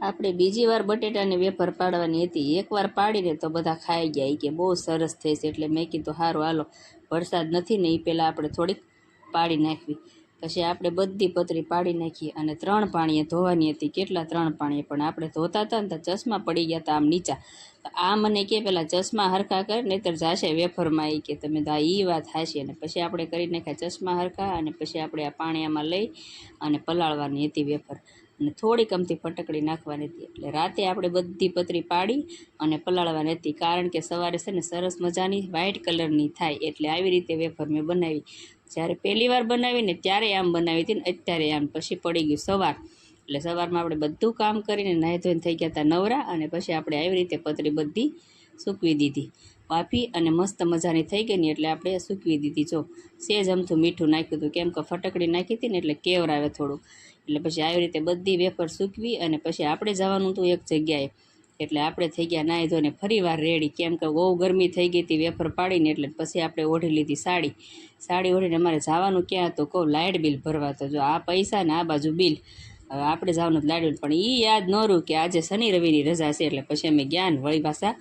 આપણે બીજી વાર બટેટાની વેફર પાડવાની હતી. એકવાર પાડીને તો બધા ખાઈ ગયા કે બહુ સરસ થઈ છે. એટલે મેં કીધું સારું હાલો, વરસાદ નથી ને એ પહેલાં આપણે થોડીક પાડી નાખવી. પછી આપણે બધી પતરી પાડી નાખી અને 3 પાણીએ ધોવાની હતી. કેટલા 3 પાણીએ, પણ આપણે ધોતા હતા ને તો ચશ્મા પડી ગયા હતા આમ નીચા. તો આ મને કે પેલા ચશ્મા હરખા કર નહીતર જાશે વેફરમાં. એ કે તમે તો એ વાત હાશી. અને પછી આપણે કરી નાખ્યા ચશ્મા હરખા અને પછી આપણે આ પાણી આમાં લઈ અને પલાળવાની હતી વેફર અને થોડીક અમથી ફટકડી નાખવાની હતી. એટલે રાતે આપણે બધી પતરી પાડી અને પલાળવાની હતી, કારણ કે સવારે છે ને સરસ મજાની વ્હાઇટ કલરની થાય. એટલે આવી રીતે વેફર મેં બનાવી. જ્યારે પહેલી વાર બનાવીને ત્યારે આમ બનાવી હતી ને અત્યારે આમ. પછી પડી ગયું સવાર. એટલે સવારમાં આપણે બધું કામ કરીને નાહી ધોઈને થઈ ગયા હતા નવરા. અને પછી આપણે આવી રીતે પતરી બધી સૂકવી દીધી વાફી અને મસ્ત મજાની થઈ ગઈ ને એટલે આપણે સૂકવી દીધી. જો સેજ અમથું મીઠું નાખ્યું હતું, કેમ કે ફટકડી નાખી હતી ને એટલે કેવર આવે થોડું. એટલે પછી આવી રીતે બધી વેફર સૂકવી અને પછી આપણે જવાનું હતું એક જગ્યાએ. એટલે આપણે થઈ ગયા નાહી ધોઈને ફરી વાર રેડી, કેમ કે બહુ ગરમી થઈ ગઈ હતી વેફર પાડીને. એટલે પછી આપણે ઓઢી લીધી સાડી ઓઢીને અમારે જવાનું ક્યાં હતું કહું, લાઇટ બિલ ભરવા. તો જો આ પૈસા ને આ બાજુ બિલ. હવે આપણે જવાનું લાઇટ બિલ, પણ એ યાદ ન રહ્યું કે આજે શનિ રવિની રજા છે. એટલે પછી અમે જ્ઞાન વળી પાછા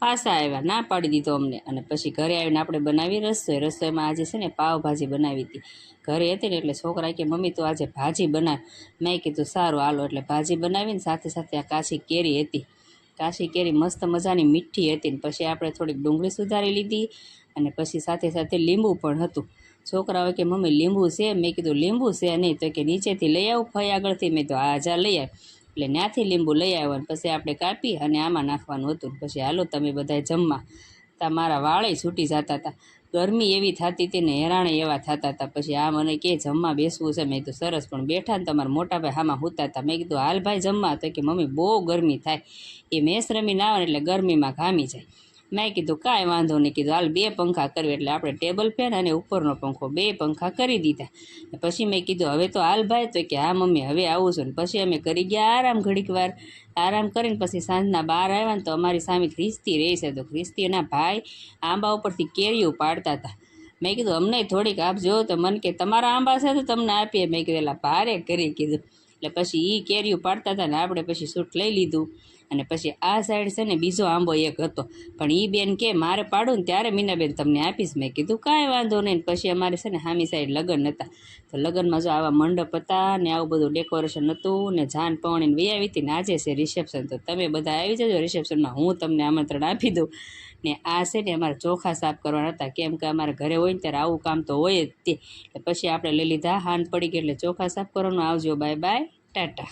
આવ્યા, ના પાડી દીધો અમને. અને પછી ઘરે આવીને આપણે બનાવી રસોઈમાં આજે છે ને પાવભાજી બનાવી હતી. ઘરે હતી ને એટલે છોકરા કે મમ્મી તો આજે ભાજી બનાવ. મેં કીધું સારું હાલો. એટલે ભાજી બનાવીને સાથે સાથે આ કાચી કેરી હતી. કાચી કેરી મસ્ત મજાની મીઠી હતી ને પછી આપણે થોડીક ડુંગળી સુધારી લીધી અને પછી સાથે સાથે લીંબુ પણ હતું. છોકરાઓ કે મમ્મી લીંબુ છે? મેં કીધું લીંબુ છે નહીં. તો કે નીચેથી લઈ આવું ફઈ આગળથી. મેં તો આ જા લઈ આવ. એટલે ત્યાંથી લીંબુ લઈ આવ્યો અને પછી આપણે કાપી અને આમાં નાખવાનું હતું. પછી હાલો તમે બધાએ જમવા. મારા વાળે છૂટી જતા હતા, ગરમી એવી થતી હતી ને હેરાણે એવા થતા હતા. પછી આ મને કે જમવા બેસવું છે. મેં તો સરસ, પણ બેઠા ને તમારા મોટા ભાઈ હામાં સૂતા હતા. મેં કીધું હાલ ભાઈ જમવા. તો કે મમ્મી બહુ ગરમી થાય, એ મેસ રમીને આવે ને એટલે ગરમીમાં ઘામી જાય. મેં કીધું કાંઈ વાંધો નહીં. કીધું હાલ 2 પંખા કરવી. એટલે આપણે ટેબલ ફેન અને ઉપરનો પંખો 2 પંખા કરી દીધા. પછી મેં કીધું હવે તો હાલ ભાઈ. તો કે હા મમ્મી હવે આવું છું. ને પછી અમે કરી ગયા આરામ. ઘડીક વાર આરામ કરીને પછી સાંજના 12 આવ્યા ને તો અમારી સામે ખ્રિસ્તી રહી છે. તો ખ્રિસ્તીના ભાઈ આંબા ઉપરથી કેરીઓ પાડતા હતા. મેં કીધું અમને થોડીક આપજો. તો મને કે તમારા આંબા છે તો તમને આપીએ. મેં કીધું એલા ભારે કરી કીધું. એટલે પછી એ કેરીઓ પાડતા હતા ને આપણે પછી સૂટ લઈ લીધું. અને પછી આ સાઈડ છે ને બીજો આંબો એક હતો, પણ એ બેન કે મારે પાડું ને ત્યારે મીનાબેન તમને આપીશ. મેં કીધું કાંઈ વાંધો નહીં. પછી અમારે છે ને સામી સાઈડ લગ્ન હતા. તો લગ્નમાં જો આવા મંડપ હતા ને આવું બધું ડેકોરેશન હતું ને જાન પવણીને વહી આવી હતી ને આજે છે રિસેપ્શન. તો તમે બધા આવી જજો રિસેપ્શનમાં, હું તમને આમંત્રણ આપી દઉં. ને આ છે ને અમારે ચોખા સાફ કરવાના હતા, કેમ કે અમારે ઘરે હોય ને ત્યારે આવું કામ તો હોય જ તે. પછી આપણે લઈ લીધા હાન પડી ગઈ એટલે ચોખા સાફ કરવાનું. આવજો, બાય બાય, ટાટા.